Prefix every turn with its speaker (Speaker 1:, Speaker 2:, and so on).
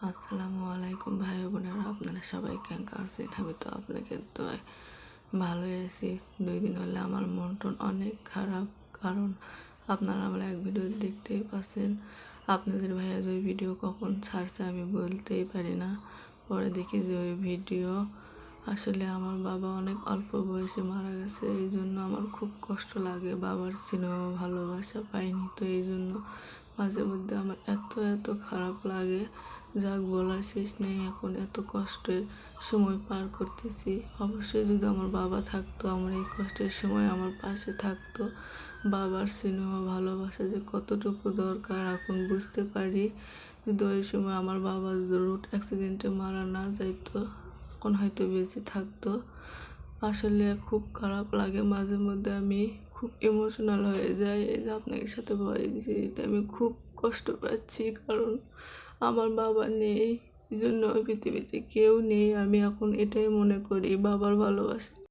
Speaker 1: আসসালামু আলাইকুম ভাই বোনেরা, আপনারা সবাই কেমন আছেন? আমি তো আপনাকে দোয়ায় ভালোই আছি। 2 দিন হলে আমার মন টন অনেক খারাপ, কারণ আপনারা আমার এক ভিডিও দেখতেই পাচ্ছেন। আপনাদের ভাইয়া যে ভিডিও কখন ছাড়ছে আমি বলতেই পারি না। পরে দেখি যে ওই ভিডিও আসলে আমার বাবা অনেক অল্প বয়সে মারা গেছে। এই জন্য আমার খুব কষ্ট লাগে, বাবার স্নেহ ভালোবাসা পাইনি, তো এই জন্য মাঝে মধ্যে আমার এত খারাপ লাগে, যাক বলার শেষ নেই। এখন এত কষ্টের সময় পার করতেছি। অবশ্যই যদি আমার বাবা থাকতো, আমার এই কষ্টের সময় আমার পাশে থাকতো, বাবার স্নেহ ভালোবাসা যে কতটুকু দরকার এখন বুঝতে পারি। কিন্তু ওই সময় আমার বাবা রোড অ্যাক্সিডেন্টে মারা না যাইতো, এখন হয়তো বেঁচে থাকতো। আসলে খুব খারাপ লাগে, মাঝে মধ্যে আমি খুব ইমোশনাল হয়ে যাই। এই যে আপনাদের সাথে ভয়েস দিয়েছি, এটা আমি খুব কষ্ট পাচ্ছি, কারণ আমার বাবা নেই, এই জন্য পৃথিবীতে কেউ নেই। আমি এখন এটাই মনে করি, বাবার ভালোবাসা